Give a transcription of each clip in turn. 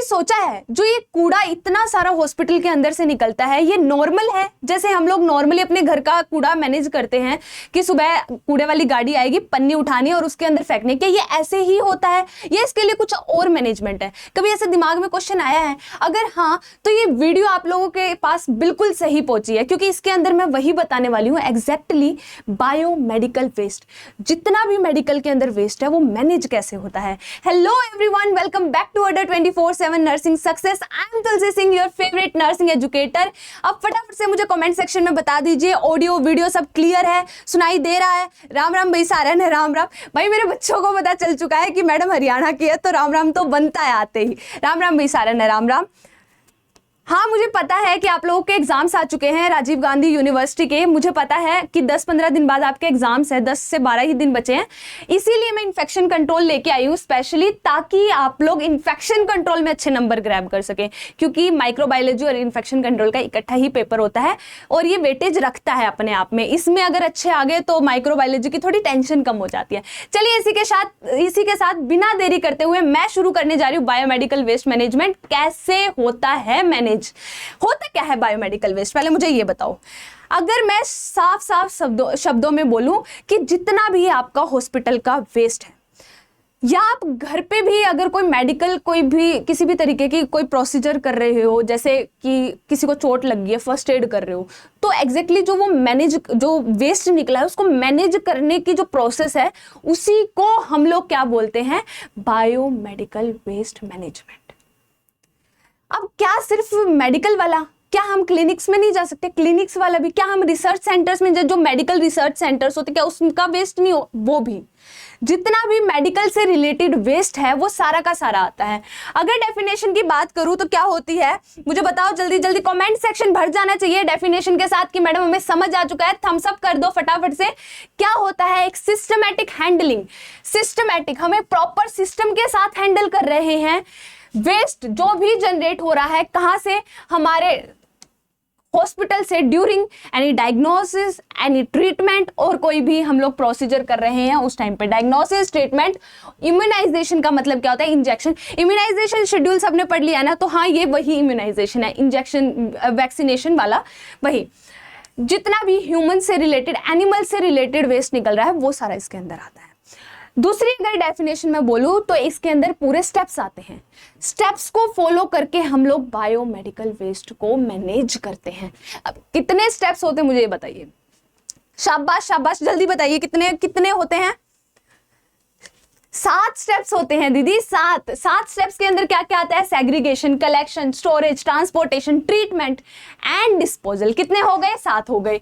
सोचा है जो ये कूड़ा इतना सारा हॉस्पिटल के अंदर से निकलता है, ये नॉर्मल है? जैसे हम लोग नॉर्मली अपने घर का कूड़ा मैनेज करते हैं कि सुबह कूड़े वाली गाड़ी आएगी, पन्नी उठानी और उसके अंदर फेंकने, क्या ये ऐसे ही होता है या इसके लिए कुछ और मैनेजमेंट है? कभी ऐसे दिमाग में क्वेश्चन आया है? अगर हाँ, तो ये वीडियो आप लोगों के पास बिल्कुल सही पहुंची है, क्योंकि इसके अंदर मैं वही बताने वाली हूँ एग्जैक्टली बायोमेडिकल वेस्ट। जितना भी मेडिकल के अंदर वेस्ट है वो मैनेज कैसे होता है। Hello everyone, welcome back to our 24/7 nursing success. I am Tulsi Singh, your favourite nursing educator. अब फटाफट से मुझे कमेंट सेक्शन में बता दीजिए ऑडियो वीडियो सब क्लियर है, सुनाई दे रहा है? राम राम भाई, सारन है, राम राम भाई। मेरे बच्चों को पता चल चुका है कि मैडम हरियाणा की है, तो राम राम तो बनता है आते ही। राम राम भाई, सारन है, राम राम। हाँ, मुझे पता है कि आप लोगों के एग्जाम्स आ चुके हैं राजीव गांधी यूनिवर्सिटी के। मुझे पता है कि 10-15 दिन बाद आपके एग्जाम्स हैं, 10 से 12 ही दिन बचे हैं। इसीलिए मैं इन्फेक्शन कंट्रोल लेके आई हूँ स्पेशली, ताकि आप लोग इन्फेक्शन कंट्रोल में अच्छे नंबर ग्रैब कर सकें, क्योंकि माइक्रोबायोलॉजी और इन्फेक्शन कंट्रोल का इकट्ठा ही पेपर होता है और ये वेटेज रखता है अपने आप में। इसमें अगर अच्छे आ गए तो माइक्रोबायोलॉजी की थोड़ी टेंशन कम हो जाती है। चलिए इसी के साथ बिना देरी करते हुए मैं शुरू करने जा रही हूँ बायोमेडिकल वेस्ट मैनेजमेंट। कैसे होता है मैनेज, होता क्या है बायोमेडिकल वेस्ट, पहले मुझे ये बताओ। अगर मैं साफ साफ शब्दों में बोलूं कि जितना भी आपका हॉस्पिटल का वेस्ट है, या आप घर पे भी अगर कोई मेडिकल कोई भी किसी भी तरीके की कोई प्रोसीजर कर रहे हो, जैसे कि किसी को चोट लग गई है, फर्स्ट एड कर रहे हो, तो एग्जैक्टली जो वेस्ट निकला है उसको मैनेज करने की जो प्रोसेस है, उसी को हम लोग क्या बोलते हैं? Biomedical waste management. अब क्या सिर्फ मेडिकल वाला, क्या हम क्लिनिक्स में नहीं जा सकते? क्लिनिक्स वाला भी, क्या हम रिसर्च सेंटर्स में जो मेडिकल रिसर्च सेंटर्स होते क्या उसका वेस्ट नहीं हो? वो भी, जितना भी मेडिकल से रिलेटेड वेस्ट है वो सारा का सारा आता है। अगर डेफिनेशन की बात करूं तो क्या होती है, मुझे बताओ जल्दी जल्दी। कमेंट सेक्शन भर जाना चाहिए डेफिनेशन के साथ कि मैडम हमें समझ आ चुका है। थम्स अप कर दो फटाफट से। क्या होता है? एक सिस्टमैटिक हैंडलिंग। सिस्टमैटिक, हमें प्रॉपर सिस्टम के साथ हैंडल कर रहे हैं। वेस्ट जो भी जनरेट हो रहा है, कहां से? हमारे हॉस्पिटल से, during any diagnosis, any treatment, और कोई भी हम लोग प्रोसीजर कर रहे हैं उस टाइम पे। डायग्नोसिस, ट्रीटमेंट, इम्यूनाइजेशन का मतलब क्या होता है? इंजेक्शन। इम्यूनाइजेशन शेड्यूल सबने पढ़ लिया ना, तो हाँ, ये वही इम्यूनाइजेशन है, इंजेक्शन वैक्सीनेशन वाला वही। जितना भी ह्यूमन से रिलेटेड, एनिमल से रिलेटेड वेस्ट निकल रहा है वो सारा इसके अंदर आता है। दूसरी अगर डेफिनेशन में बोलूं तो इसके अंदर पूरे स्टेप्स आते हैं। स्टेप्स को फॉलो करके हम लोग बायोमेडिकल वेस्ट को मैनेज करते हैं। अब कितने स्टेप्स होते हैं मुझे ये बताइए। शाबाश शाबाश, जल्दी बताइए कितने कितने होते हैं? 7 स्टेप्स होते हैं दीदी, 7 स्टेप्स के अंदर क्या क्या आता है? Segregation, collection, storage, transportation, treatment and disposal. कितने हो गए? 7 हो गए।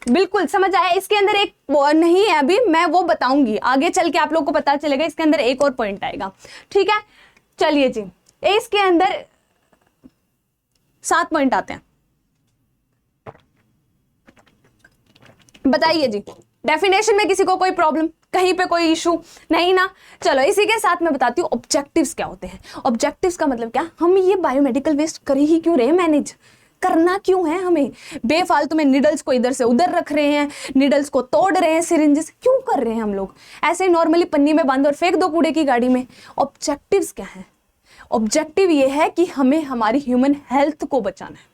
बिल्कुल समझ आया। इसके अंदर एक नहीं है अभी, मैं वो बताऊंगी आगे चल के, आप लोग को पता चलेगा। इसके अंदर एक और पॉइंट आएगा, ठीक है? चलिए जी, इसके अंदर 7 पॉइंट आते हैं। बताइए जी, डेफिनेशन में किसी को कोई प्रॉब्लम, कहीं पे कोई इशू नहीं ना? चलो इसी के साथ मैं बताती हूँ ऑब्जेक्टिव्स क्या होते हैं। ऑब्जेक्टिव्स का मतलब क्या? हम ये बायोमेडिकल वेस्ट कर ही क्यों रहे? मैनेज करना क्यों है हमें? बेफालतू में निडल्स को इधर से उधर रख रहे हैं, निडल्स को तोड़ रहे हैं, सिरिंजेस क्यों कर रहे हैं हम लोग? ऐसे ही नॉर्मली पन्नी में बांध और फेंक दो कूड़े की गाड़ी में। ऑब्जेक्टिव्स क्या है? ऑब्जेक्टिव ये है कि हमें हमारी ह्यूमन हेल्थ को बचाना है।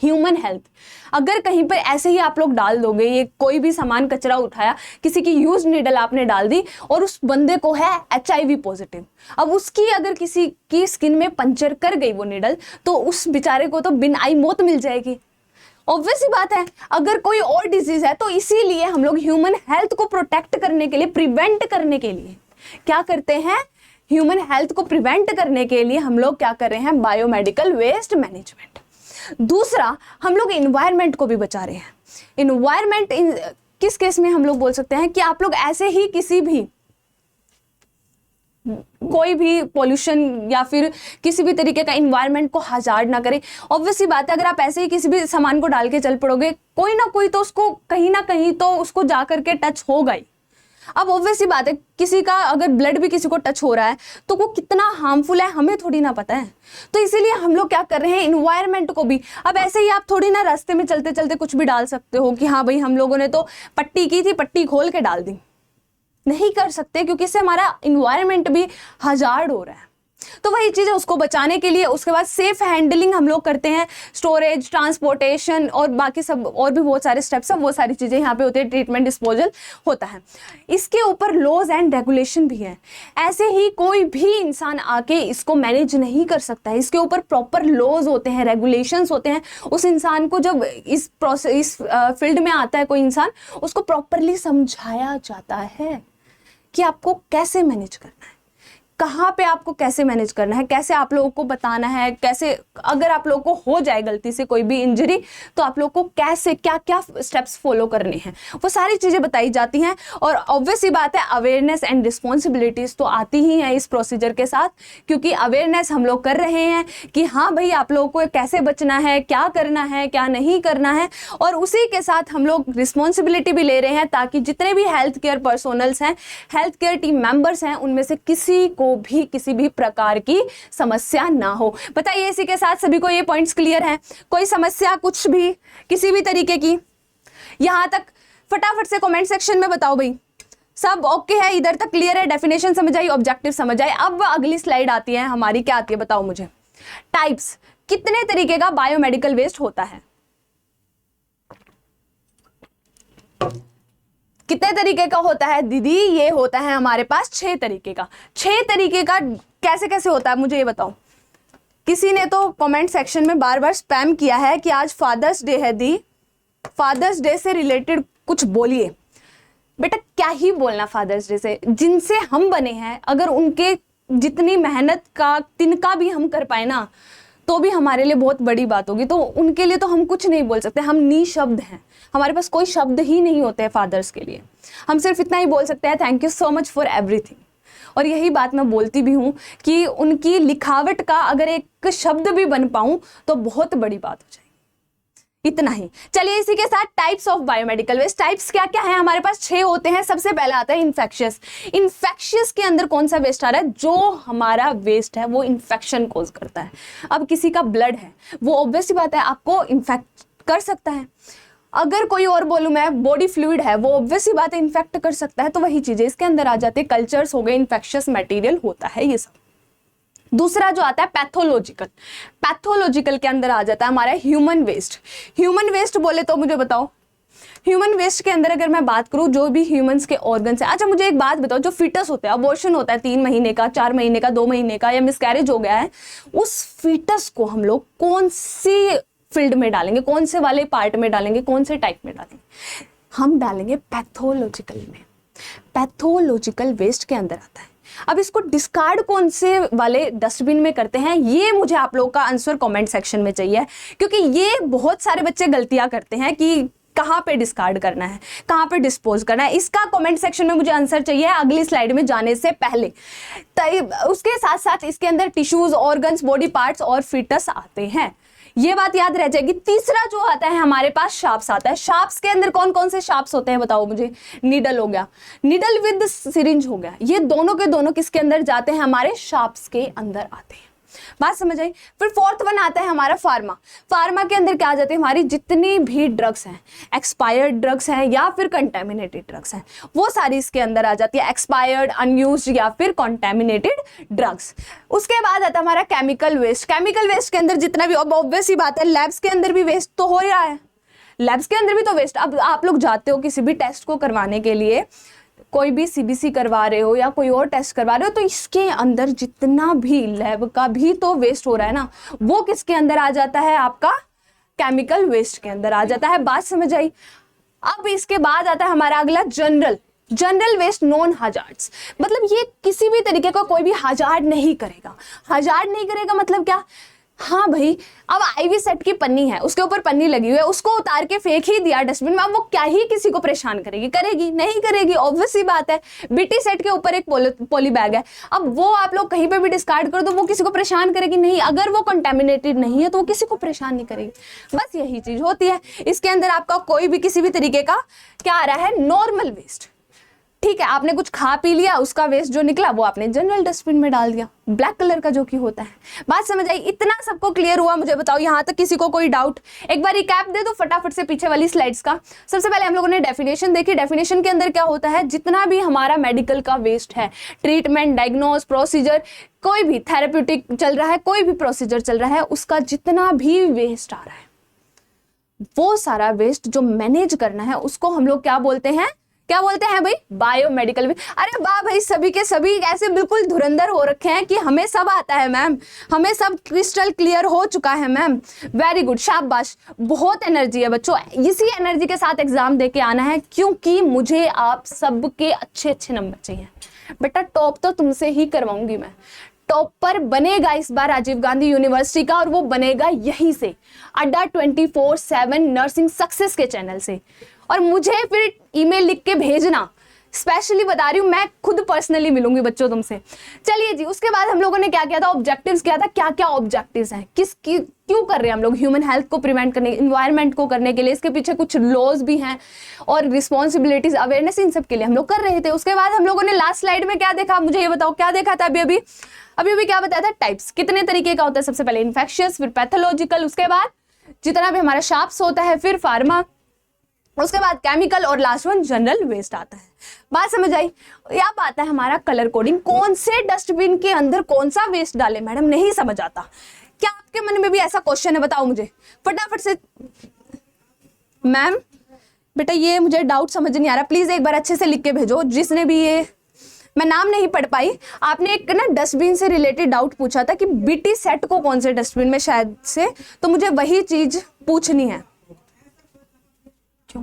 ह्यूमन हेल्थ, अगर कहीं पर ऐसे ही आप लोग डाल दोगे, ये कोई भी सामान कचरा उठाया, किसी की यूज नीडल आपने डाल दी और उस बंदे को है HIV पॉजिटिव, अब उसकी अगर किसी की स्किन में पंचर कर गई वो नीडल, तो उस बेचारे को तो बिन आई मौत मिल जाएगी। ऑब्वियस ही बात है। अगर कोई और डिजीज है तो इसीलिए हम लोग ह्यूमन हेल्थ को प्रोटेक्ट करने के लिए, प्रिवेंट करने के लिए क्या करते हैं? ह्यूमन हेल्थ को प्रिवेंट करने के लिए हम लोग क्या कर रहे हैं? Biomedical waste management. दूसरा, हम लोग इन्वायरमेंट को भी बचा रहे हैं। इन्वायरमेंट किस केस में हम लोग बोल सकते हैं कि आप लोग ऐसे ही किसी भी कोई भी पोल्यूशन या फिर किसी भी तरीके का इन्वायरमेंट को हजार्ड ना करें। ऑब्वियसली बात है, अगर आप ऐसे ही किसी भी सामान को डाल के चल पड़ोगे, कोई ना कोई तो उसको कहीं ना कहीं तो उसको जा करके टच होगा ही। अब ऑब्वियसली बात है, किसी का अगर ब्लड भी किसी को टच हो रहा है तो वो कितना हार्मफुल है हमें थोड़ी ना पता है। तो इसीलिए हम लोग क्या कर रहे हैं? इन्वायरमेंट को भी। अब ऐसे ही आप थोड़ी ना रास्ते में चलते चलते कुछ भी डाल सकते हो कि हाँ भाई हम लोगों ने तो पट्टी की थी, पट्टी खोल के डाल दी। नहीं कर सकते, क्योंकि इससे हमारा इन्वायरमेंट भी हजार्ड हो रहा है। तो तो वही चीज़ है, उसको बचाने के लिए उसके बाद सेफ हैंडलिंग हम लोग करते हैं, स्टोरेज, ट्रांसपोर्टेशन और बाकी सब और भी बहुत सारे स्टेप्स हैं, वो सारी चीज़ें यहाँ पे होती है, ट्रीटमेंट, डिस्पोजल होता है। इसके ऊपर लॉज एंड रेगुलेशन भी है। ऐसे ही कोई भी इंसान आके इसको मैनेज नहीं कर सकता है, इसके ऊपर प्रॉपर लॉज होते हैं, रेगुलेशंस होते हैं। उस इंसान को जब इस फील्ड में आता है कोई इंसान, उसको प्रॉपरली समझाया जाता है कि आपको कैसे मैनेज करना है, कहाँ पे आपको कैसे मैनेज करना है, कैसे आप लोगों को बताना है, कैसे अगर आप लोगों को हो जाए गलती से कोई भी इंजरी तो आप लोगों को कैसे क्या क्या स्टेप्स फॉलो करने हैं, वो सारी चीज़ें बताई जाती हैं। और ऑब्वियस ही बात है, अवेयरनेस एंड रिस्पॉन्सिबिलिटीज़ तो आती ही हैं इस प्रोसीजर के साथ, क्योंकि अवेयरनेस हम लोग कर रहे हैं कि हाँ भाई आप लोगों को कैसे बचना है, क्या करना है, क्या नहीं करना है, और उसी के साथ हम लोग रिस्पॉन्सिबिलिटी भी ले रहे हैं ताकि जितने भी हेल्थ केयर पर्सोनल्स हैं, हेल्थ केयर टीम मेंबर्स हैं, उनमें से किसी को भी किसी भी प्रकार की समस्या ना हो। बताइए इसी के साथ सभी को ये पॉइंट्स क्लियर हैं? कोई समस्या कुछ भी किसी भी तरीके की यहां तक फटाफट से कमेंट सेक्शन में बताओ भाई। सब ओके है, इधर तक क्लियर है, डेफिनेशन समझ आई, ऑब्जेक्टिव समझ आई। अब अगली स्लाइड आती है हमारी, क्या आती है बताओ मुझे। टाइप्स, कितने तरीके का बायोमेडिकल वेस्ट होता है? कितने तरीके का होता है दीदी? ये होता है हमारे पास 6 तरीके का। 6 तरीके का कैसे कैसे होता है मुझे ये बताओ। किसी ने तो कमेंट सेक्शन में बार बार स्पैम किया है कि आज फादर्स डे है दी, फादर्स डे से रिलेटेड कुछ बोलिए। बेटा क्या ही बोलना फादर्स डे से, जिनसे हम बने हैं, अगर उनके जितनी मेहनत का तिनका भी हम कर पाए ना तो भी हमारे लिए बहुत बड़ी बात होगी। तो उनके लिए तो हम कुछ नहीं बोल सकते, हम निशब्द हैं, हमारे पास कोई शब्द ही नहीं होते हैं फादर्स के लिए। हम सिर्फ इतना ही बोल सकते हैं, thank you so much for everything. और यही बात मैं बोलती भी हूँ कि उनकी लिखावट का अगर एक शब्द भी बन पाऊं तो बहुत बड़ी बात हो जाएगी। इतना ही। चलिए इसी के साथ types of biomedical waste, types क्या क्या है हमारे पास? 6 होते हैं। सबसे पहला आता है इन्फेक्शियस। इन्फेक्शियस के अंदर कौन सा वेस्ट आ रहा है? जो हमारा वेस्ट है वो इन्फेक्शन कॉज करता है। अब किसी का ब्लड है, वो ऑब्वियस सी बात है आपको इन्फेक्ट कर सकता है। अगर कोई और बोलूं मैं, बॉडी फ्लूइड है, वो ऑब्वियस सी बात है इन्फेक्ट कर सकता है। तो वही चीजें इसके अंदर आ जाती है। कल्चर्स हो गए, इन्फेक्शियस मटेरियल होता है ये सब। दूसरा जो आता है पैथोलॉजिकल। पैथोलॉजिकल के अंदर आ जाता है हमारा ह्यूमन वेस्ट। ह्यूमन वेस्ट बोले तो मुझे बताओ, ह्यूमन वेस्ट के अंदर अगर मैं बात करूं जो भी ह्यूमंस के ऑर्गन्स हैं। अच्छा मुझे एक बात बताओ, जो फीटस होता है, अबॉर्शन होता है 3 महीने का, 4 महीने का, 2 महीने का, या मिसकैरेज हो गया है, उस फीटस को हम लोग कौन सी फील्ड में डालेंगे, कौन से वाले पार्ट में डालेंगे, कौन से टाइप में डालेंगे? हम डालेंगे पैथोलॉजिकल में। पैथोलॉजिकल वेस्ट के अंदर आता है। अब इसको डिस्कार्ड कौन से वाले डस्टबिन में करते हैं, ये मुझे आप लोगों का आंसर कमेंट सेक्शन में चाहिए, क्योंकि ये बहुत सारे बच्चे गलतियां करते हैं कि कहाँ पे डिस्कार्ड करना है, कहाँ पे डिस्पोज करना है। इसका कमेंट सेक्शन में मुझे आंसर चाहिए अगली स्लाइड में जाने से पहले। उसके साथ साथ इसके अंदर टिश्यूज, ऑर्गन्स, बॉडी पार्ट्स और फीटस आते हैं, ये बात याद रह जाएगी। तीसरा जो आता है हमारे पास शार्प्स आता है। शार्प्स के अंदर कौन कौन से शार्प्स होते हैं बताओ मुझे? नीडल हो गया, नीडल विद सिरिंज हो गया, ये दोनों के दोनों किसके अंदर जाते हैं? हमारे शार्प्स के अंदर आते हैं। बात समझ आई? फिर 4th वन आता है हमारा फार्मा। फार्मा के अंदर क्या आ जाते हैं? हमारी जितनी भी ड्रग्स हैं, एक्सपायर्ड ड्रग्स हैं या फिर कंटेमिनेटेड ड्रग्स हैं, वो सारी इसके अंदर आ जाती है। एक्सपायर्ड, अनयूज्ड या फिर कंटेमिनेटेड ड्रग्स। उसके बाद आता है हमारा केमिकल वेस्ट। केमिकल वेस्ट के अंदर जितना भी, अब ऑब्वियस ही बात है लैब्स के अंदर भी वेस्ट तो हो रहा है, लैब्स के अंदर भी तो वेस्ट। अब आप लोग जाते हो किसी भी टेस्ट को करवाने के लिए, कोई भी सीबीसी करवा रहे हो या कोई और टेस्ट करवा रहे हो, तो इसके अंदर जितना भी लैब का भी तो वेस्ट हो रहा है ना, वो किसके अंदर आ जाता है? आपका केमिकल वेस्ट के अंदर आ जाता है। बात समझ आई? अब इसके बाद आता है हमारा अगला जनरल वेस्ट, नॉन हजार्ड्स। मतलब ये किसी भी तरीके का कोई भी हजार्ड नहीं करेगा। हजार्ड नहीं करेगा मतलब क्या? हाँ भाई, अब आईवी सेट की पन्नी है, उसके ऊपर पन्नी लगी हुई है, उसको उतार के फेंक ही दिया डस्टबिन में, अब वो क्या ही किसी को परेशान करेगी? करेगी नहीं करेगी, ऑब्वियस सी बात है। बीटी सेट के ऊपर एक पॉली बैग है, अब वो आप लोग कहीं पे भी डिस्कार्ड कर दो, वो किसी को परेशान करेगी नहीं। अगर वो कंटेमिनेटेड नहीं है तो वो किसी को परेशान नहीं करेगी। बस यही चीज होती है। इसके अंदर आपका कोई भी किसी भी तरीके का क्या आ रहा है? Normal waste. ठीक है, आपने कुछ खा पी लिया, उसका वेस्ट जो निकला वो आपने जनरल डस्टबिन में डाल दिया, ब्लैक कलर का जो कि होता है। बात समझ आई? इतना सबको क्लियर हुआ? मुझे बताओ यहाँ तक किसी को कोई डाउट? एक बार रिकैप दे दो फटाफट से पीछे वाली स्लाइड्स का। सबसे पहले हम लोगों ने डेफिनेशन देखी। डेफिनेशन के अंदर क्या होता है, जितना भी हमारा मेडिकल का वेस्ट है, ट्रीटमेंट, डायग्नोस, प्रोसीजर, कोई भी थेरेप्यूटिक चल रहा है, कोई भी प्रोसीजर चल रहा है, उसका जितना भी वेस्ट आ रहा है, वो सारा वेस्ट जो मैनेज करना है उसको हम लोग क्या बोलते हैं? क्या बोलते हैं भाई? Biomedical waste. अरे वाह भाई, सभी के सभी ऐसे बिल्कुल धुरंधर हो रखे हैं कि हमें सब आता है मैम, हमें सब क्रिस्टल क्लियर हो चुका है मैम। वेरी गुड, शाबाश, बहुत एनर्जी है बच्चों। इसी एनर्जी के साथ एग्जाम दे के आना है, क्योंकि मुझे आप सबके अच्छे अच्छे नंबर चाहिए बेटा। टॉप तो तुमसे ही करवाऊंगी मैं। टॉपर बनेगा इस बार राजीव गांधी यूनिवर्सिटी का, और वो बनेगा यहीं से, अड्डा 24/7 नर्सिंग सक्सेस के चैनल से। और मुझे फिर ईमेल लिख के भेजना, स्पेशली बता रही हूँ, मैं खुद पर्सनली मिलूंगी बच्चों तुमसे। चलिए जी, उसके बाद हम लोगों ने क्या किया था? ऑब्जेक्टिव्स किया था। क्या क्या ऑब्जेक्टिव्स हैं, क्यों कर रहे हैं हम लोग? ह्यूमन हेल्थ को प्रिवेंट करने, इन्वायरमेंट को करने के लिए। इसके पीछे कुछ लॉज भी हैं और रिस्पॉन्सिबिलिटीज, अवेयरनेस, इन सब के लिए हम लोग कर रहे थे। उसके बाद हम लोगों ने लास्ट स्लाइड में क्या देखा? मुझे ये बताओ, क्या देखा था अभी अभी क्या बताया था? टाइप्स कितने तरीके का होता है? सबसे पहले इन्फेक्शियस, फिर पैथोलॉजिकल, उसके बाद जितना भी हमारा शार्प्स होता है, फिर फार्मा, उसके बाद केमिकल, और लास्ट वन जनरल वेस्ट आता है। बात समझ आई? अब आता है हमारा कलर कोडिंग। कौन से डस्टबिन के अंदर कौन सा वेस्ट डाले मैडम, नहीं समझ आता। क्या आपके मन में भी ऐसा क्वेश्चन है? बताओ मुझे फटाफट से। मैम बेटा ये मुझे डाउट समझ नहीं आ रहा, प्लीज एक बार अच्छे से लिख के भेजो। जिसने भी ये, मैं नाम नहीं पढ़ पाई, आपने एक ना डस्टबिन से रिलेटेड डाउट पूछा था कि बीटी सेट को कौन से डस्टबिन में शायद से, तो मुझे वही चीज पूछनी है। क्यों?